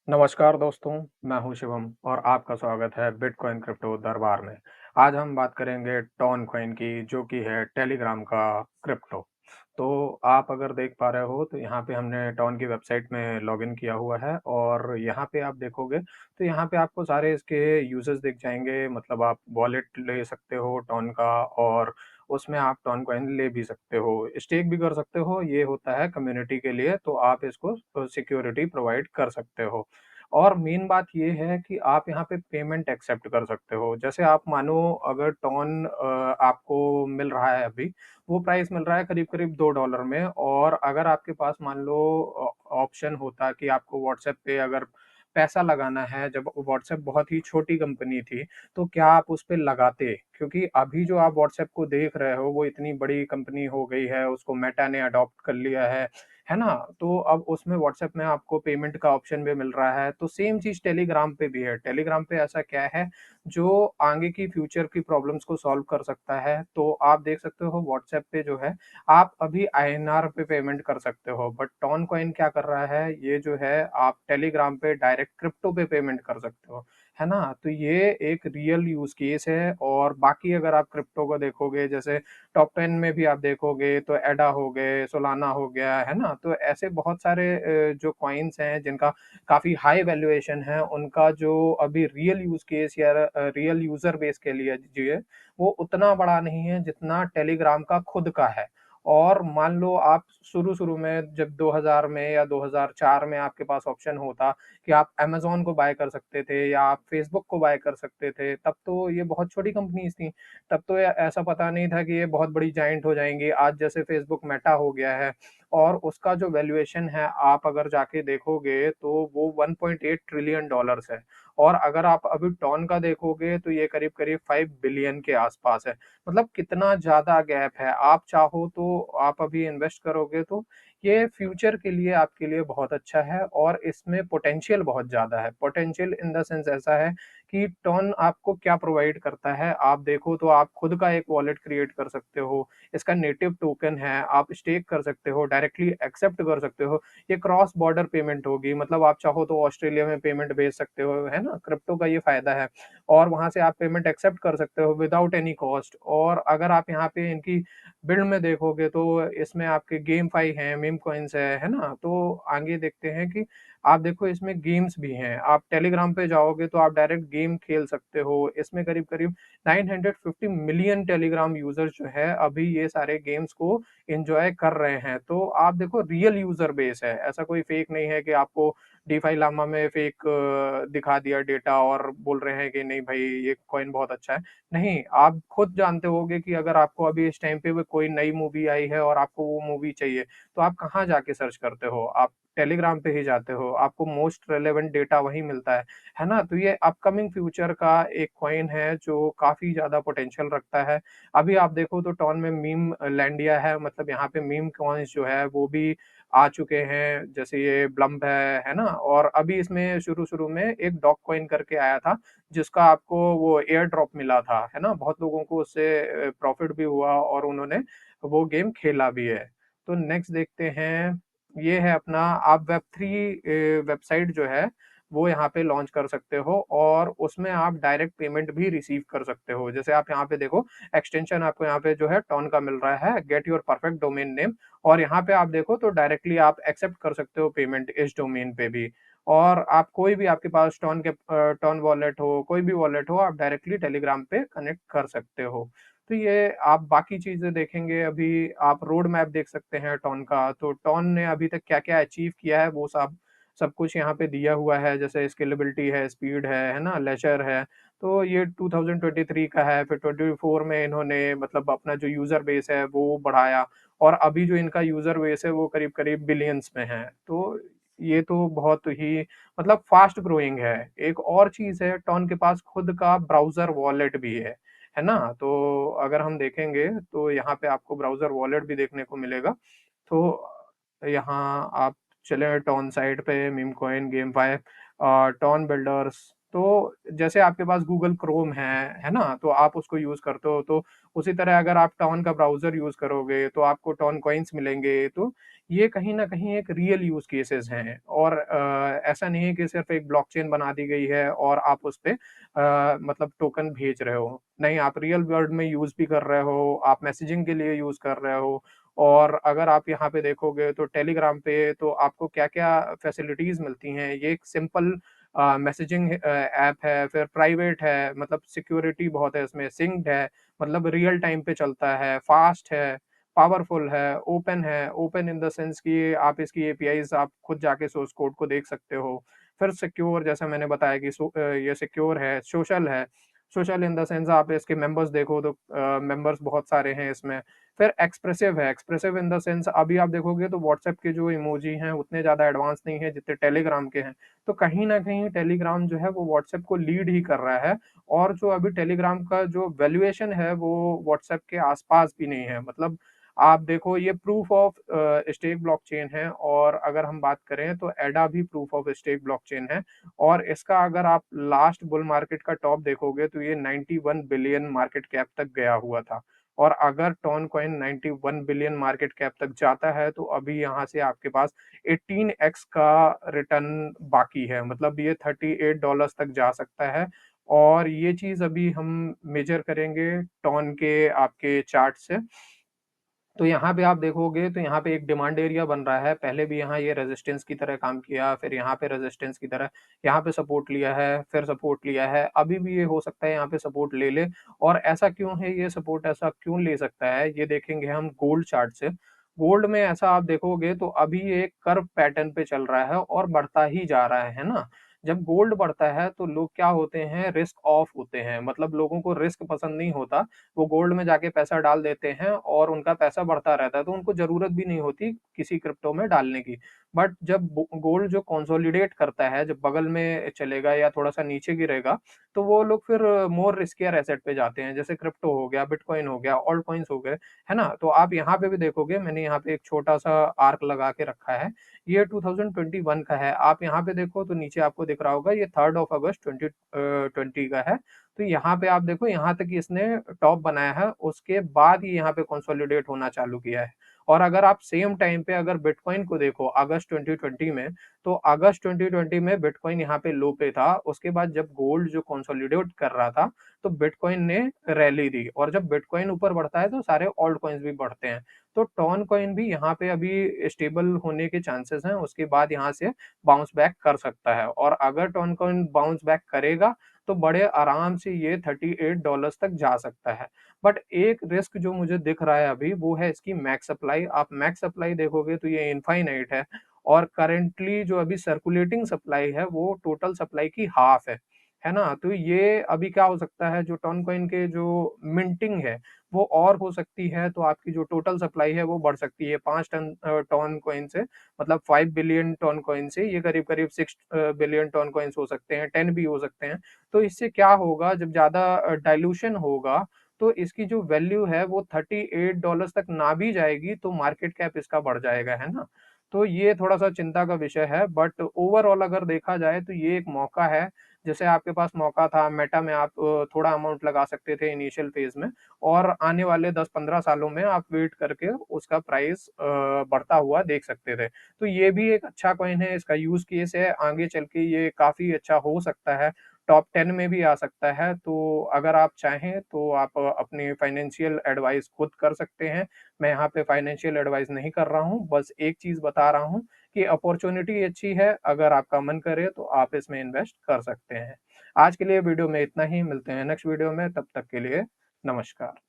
नमस्कार दोस्तों, मैं हूं शिवम और आपका स्वागत है बिटकॉइन क्रिप्टो दरबार में। आज हम बात करेंगे टॉन कॉइन की जो कि है टेलीग्राम का क्रिप्टो। तो आप अगर देख पा रहे हो तो यहाँ पे हमने टॉन की वेबसाइट में लॉगिन किया हुआ है और यहाँ पे आप देखोगे तो यहाँ पे आपको सारे इसके यूजेस दिख जाएंगे। मतलब आप वॉलेट ले सकते हो टॉन का और उसमें आप टॉन कॉइन ले भी सकते हो, स्टेक भी कर सकते हो। ये होता है कम्युनिटी के लिए, तो आप इसको सिक्योरिटी प्रोवाइड कर सकते हो। और मेन बात ये है कि आप यहाँ पे पेमेंट एक्सेप्ट कर सकते हो। जैसे आप मानो अगर टोन आपको मिल रहा है अभी, वो प्राइस मिल रहा है करीब-करीब $2 में और अगर आपके पास मान लो ऑप्शन होता कि आपको व्हाट्सएप पे अगर पैसा लगाना है, जब व्हाट्सएप बहुत ही छोटी कंपनी थी, तो क्या आप उस पे लगाते? क्योंकि अभी जो आप व्हाट्सएप को देख रहे हो, वो इतनी बड़ी कंपनी हो गई है, उसको मेटा ने अडॉप्ट कर लिया है ना? तो अब उसमें व्हाट्सएप में आपको पेमेंट का ऑप्शन भी मिल रहा है, तो सेम चीज़ टेलीग्राम पे भी है। टेलीग्राम पे ऐसा क्या है, जो आगे की फ्यूचर की प्रॉब्लम्स को सॉल्व कर सकता है। तो आप देख सकते हो व्हाट्सएप पे जो है, आप अभी आईएनआर पे पेमेंट कर सकते हो, बट टॉन कॉइन क्या कर रहा है, ये जो है आप टेलीग्राम पे डायरेक्ट क्रिप्टो पे पेमेंट कर सकते हो, है ना? तो ये एक रियल यूज़ केस है और बाकी अगर आप क्रिप्टो को देखोगे जैसे टॉप 10 में भी आप देखोगे तो एडा हो गए, सोलाना हो गया, है ना? तो ऐसे बहुत सारे जो कॉइन्स हैं जिनका काफ़ी हाई वैल्यूएशन है, उनका जो अभी रियल यूज़ केस या रियल यूज़र बेस के लिए जी है, वो उतना बड़ा नहीं है जितना टेलीग्राम का खुद का है। और मान लो आप शुरू-शुरू में जब 2000 में या 2004 में आपके पास ऑप्शन होता कि आप अमेज़न को बाय कर सकते थे या आप फेसबुक को बाय कर सकते थे, तब तो ये बहुत छोटी कंपनीज़ थी। तब तो ऐसा पता नहीं था कि ये बहुत बड़ी जायंट हो जाएँगी। आज जैसे फ़ेसबुक मेटा हो गया है और उसका जो वैल्यूएशन है आप अगर जाके देखोगे तो वो 1.8 ट्रिलियन डॉलर्स है। और अगर आप अभी टॉन का देखोगे तो ये करीब-करीब 5 बिलियन के आस-पास है। मतलब कितना ज़्यादा गैप है। आप चाहो तो आप अभी इन्वेस्ट करोगे तो ये फ्यूचर के लिए आपके लिए बहुत अच्छा है और इसमें पोटेंशियल बहुत ज़्यादा है। पोटेंशियल इन द सेंस ऐसा है कि टोन आपको क्या प्रोवाइड करता है, आप देखो तो आप खुद का एक वॉलेट क्रिएट कर सकते हो, इसका नेटिव टोकन है, आप स्टेक कर सकते हो, डायरेक्टली एक्सेप्ट कर सकते हो, ये क्रॉस बॉर्डर पेमेंट होगी मतलब आप चाहो तो ऑस्ट्रेलिया में पेमेंट भेज सकते हो, है ना? क्रिप्टो का ये फ़ायदा है और वहाँ से आप पेमेंट एक्सेप्ट कर सकते हो विदाउट एनी कॉस्ट और अगर आप यहाँ पे इनकी बिल्ड में देखोगे तो इसमें आपके गेमफाई हैं, मीम कॉइन्स है ना? तो आगे देखते हैं कि आप देखो इसमें गेम्स भी हैं, आप टेलीग्राम पे जाओगे तो आप डायरेक्ट गेम खेल सकते हो। इसमें करीब-करीब 950 मिलियन टेलीग्राम यूज़र्स जो है अभी ये सारे गेम्स को एन्जॉय कर रहे हैं। तो आप देखो रियल यूज़र बेस है, ऐसा कोई फेक नहीं है कि आपको डीफाई लामा में फेक दिखा दिया डेटा और बोल रहे हैं कि नहीं भाई ये कॉइन बहुत अच्छा है। नहीं, आप खुद जानते होंगे कि अगर आपको अभी इस टाइम पे कोई नई मूवी आई है और आपको वो मूवी चाहिए, तो आप कहाँ जाके सर्च करते हो? आप टेलीग्राम पे ही जाते हो, आपको मोस्ट रिलेवेंट डेटा वहीं मिलता है ना? तो ये अपकमिंग फ्यूचर का एक कॉइन है जो काफ़ी ज़्यादा पोटेंशियल रखता है। अभी आप देखो तो टॉन में मीम लैंडिया है मतलब यहाँ पे मीम कॉइन्स जो है वो भी आ चुके हैं, जैसे ये ब्लम्प है ना? और अभी इसमें शुरू-शुरू में एक डॉग कॉइन करके आया था, जिसका आपको वो एयर ड्रॉप मिला था, है ना? बहुत लोगों को उससे प्रॉफ़िट भी हुआ और उन्होंने वो गेम खेला भी है। तो नेक्स्ट देखते हैं, ये है अपना आप वेब3 वेबसाइट जो है, वो यहाँ पे लॉन्च कर सकते हो और उसमें आप डायरेक्ट पेमेंट भी रिसीव कर सकते हो। जैसे आप यहाँ पे देखो एक्सटेंशन आपको यहाँ पे जो है टॉन का मिल रहा है, get your perfect domain name और यहाँ पे आप देखो तो डायरेक्टली आप एक्सेप्ट कर सकते हो पेमेंट इस डोमेन पे भी। और आप कोई भी आपके पास टॉन वॉलेट हो, कोई भी वॉलेट हो, आप डायरेक्टली टेलीग्राम पे कनेक्ट कर सकते हो। तो ये आप बाकी चीज़ें देखेंगे अभी आप रोड मैप देख सकते हैं टॉन का, तो टॉन ने अभी तक क्या-क्या अचीव किया है वो सब सब कुछ यहाँ पे दिया हुआ है, जैसे स्केलेबिलिटी है, स्पीड है ना? लेज़र है। तो ये 2023 का है, फिर 24 में इन्होंने मतलब अपना जो यूज़र बेस है वो बढ़ाया और अभी जो इनका यूज़र बेस है वो करीब-करीब बिलियंस में है। तो ये तो बहुत ही मतलब फ़ास्ट ग्रोइंग है। एक और चीज़ है टॉन के पास खुद का ब्राउज़र वॉलेट भी है ना? तो अगर हम देखेंगे तो यहाँ पे आपको ब्राउज़र वॉलेट भी देखने को मिलेगा। तो यहाँ आप चले टॉन साइट पे meme coin, GameFi TON builders तो जैसे आपके पास गूगल क्रोम है ना? तो आप उसको यूज़ करते हो, तो उसी तरह अगर आप टॉन का ब्राउज़र यूज़ करोगे, तो आपको टॉन कॉइन्स मिलेंगे। तो ये कहीं न कहीं एक रियल यूज़ केसेज़ हैं और ऐसा नहीं है कि सिर्फ़ एक ब्लॉकचेन बना दी गई है और आप उसपे मतलब टोकन भेज रहे हो। नहीं, आप रियल वर्ल्ड में यूज़ भी कर रहे हो, आप मैसेजिंग के लिए यूज़ कर रहे हो और अगर आप यहाँ पे देखोगे तो टेलीग्राम पे तो आपको क्या-क्या फैसिलिटीज़ मिलती हैं। ये एक सिंपल मैसेजिंग ऐप है, फिर प्राइवेट है, मतलब सिक्योरिटी बहुत है इसमें, सिंक्ड है, मतलब रियल टाइम पे चलता है, फ़ास्ट है, पावरफुल है, ओपन इन द सेंस कि आप इसकी एपीआईज़ आप खुद जाके सोर्स कोड को देख सकते हो। फिर सिक्योर जैसा मैंने बताया कि ये सिक्योर है, सोशल इन द सेंस आप इसके मेंबर्स देखो तो मेंबर्स बहुत सारे हैं इसमें। फिर एक्सप्रेसिव इन द सेंस अभी आप देखोगे तो व्हाट्सएप के जो इमोजी हैं उतने ज़्यादा एडवांस नहीं है जितने टेलीग्राम के हैं। तो कहीं न कहीं टेलीग्राम जो है वो व्हाट्सएप को लीड ही कर रहा है और जो अभी टेलीग्राम का जो वैल्यूएशन है वो व्हाट्सएप के आस-पास भी नहीं है। मतलब आप देखो ये प्रूफ ऑफ स्टेक ब्लॉकचेन है और अगर हम बात करें तो एडा भी प्रूफ ऑफ स्टेक ब्लॉकचेन है और इसका अगर आप लास्ट बुल मार्केट का टॉप देखोगे तो ये 91 बिलियन मार्केट कैप तक गया हुआ था। और अगर tone coin 91 billion market cap तक जाता है तो अभी यहाँ से आपके पास 18x का रिटर्न बाकी है, मतलब ये $38 तक जा सकता है और ये चीज़ अभी हम मेजर करेंगे टोन के आपके चार्ट से। तो यहाँ पे आप देखोगे तो यहाँ पे एक डिमांड एरिया बन रहा है, पहले भी यहाँ ये रेजिस्टेंस की तरह काम किया, फिर यहाँ पे रेजिस्टेंस की तरह यहाँ पे सपोर्ट लिया है, फिर सपोर्ट लिया है, अभी भी ये हो सकता है यहाँ पे सपोर्ट ले ले और ऐसा क्यों है ये सपोर्ट ऐसा क्यों ले सकता है, ये देखेंगे हम गोल्ड चार्ट से। गोल्ड में ऐसा आप देखोगे तो अभी ये एक कर्व पैटर्न पे चल रहा है और बढ़ता ही जा रहा है ना? जब गोल्ड बढ़ता है तो लोग क्या होते हैं रिस्क ऑफ होते हैं, मतलब लोगों को रिस्क पसंद नहीं होता, वो गोल्ड में जाके पैसा डाल देते हैं और उनका पैसा बढ़ता रहता है, तो उनको ज़रूरत भी नहीं होती किसी क्रिप्टो में डालने की। बट जब बो गोल्ड जो कंसोलिडेट करता है, जब बगल में चलेगा या थोड़ा-सा नीचे गिरेगा, तो वो लोग फिर मोर रिस्कियर एसेट पे जाते हैं, जैसे क्रिप्टो हो गया, बिटकॉइन हो गया, ऑल्ट कॉइन्स हो गए, है ना? तो आप यहाँ पे भी देखोगे मैंने यहाँ पे एक छोटा-सा आर्क लगा के रखा है, ये 2021 का है। आप यहाँ पे देखो तो नीचे आपको दिख रहा होगा ये 3rd ऑफ अगस्त 2020 का है। तो यहाँ पे आप देखो यहाँ तक इसने टॉप बनाया है, उसके बाद ही यहाँ पे कंसोलिडेट होना चालू किया है। और अगर आप सेम टाइम पे अगर बिटकॉइन को देखो अगस्त 2020 में, तो अगस्त 2020 में बिटकॉइन यहाँ पे लो पे था, उसके बाद जब गोल्ड जो कंसोलिडेट कर रहा था, तो बिटकॉइन ने रैली दी और जब बिटकॉइन ऊपर बढ़ता है तो सारे ऑल्ट कॉइन्स भी बढ़ते हैं। तो टॉन कॉइन भी यहाँ पे अभी स्टेबल होने के चांसेस हैं, उसके बाद यहाँ से बाउंस बैक कर सकता है और अगर टॉन कॉइन बाउंस बैक करेगा तो बड़े आराम से ये $38 तक जा सकता है। बट एक रिस्क जो मुझे दिख रहा है अभी वो है इसकी मैक्स सप्लाई। आप मैक्स सप्लाई देखोगे तो ये इनफाइनाइट है और करंटली जो अभी सर्कुलेटिंग सप्लाई है वो टोटल सप्लाई की हाफ है ना? तो ये अभी क्या हो सकता है जो टोन कॉइन के जो मिंटिंग है वो और हो सकती है तो आपकी जो टोटल सप्लाई है वो बढ़ सकती है 5 टोन कॉइन से, मतलब 5 बिलियन टोन कॉइन से ये करीब-करीब 6 बिलियन टोन कॉइन्स हो सकते हैं, 10 भी हो सकते हैं। तो इससे क्या होगा जब ज़्यादा डाइल्यूशन होगा, तो इसकी जो वैल्यू है वो $38 तक ना भी जाएगी तो मार्केट कैप इसका बढ़ जाएगा, है ना? तो ये थोड़ा-सा चिंता का विषय है बट ओवरऑल अगर देखा जाए तो ये एक मौका है, जैसे आपके पास मौका था मेटा में आप थोड़ा अमाउंट लगा सकते थे इनिशियल फेज़ में और आने वाले 10-15 सालों में आप वेट करके उसका प्राइस बढ़ता हुआ देख सकते थे। तो ये भी एक अच्छा कॉइन है, इसका यूज़ केस है, आगे चल के ये काफ़ी अच्छा हो सकता है, टॉप 10 में भी आ सकता है। तो अगर आप चाहें तो आप अपनी फाइनेंशियल एडवाइस खुद कर सकते हैं। मैं यहाँ पे फाइनेंशियल एडवाइस नहीं कर रहा हूँ, बस एक चीज़ बता रहा हूँ कि अपॉर्च्युनिटी अच्छी है, अगर आपका मन करे तो आप इसमें इन्वेस्ट कर सकते हैं। आज के लिए वीडियो में इतना ही, मिलते हैं नेक्स्ट वीडियो में, तब तक के लिए नमस्कार।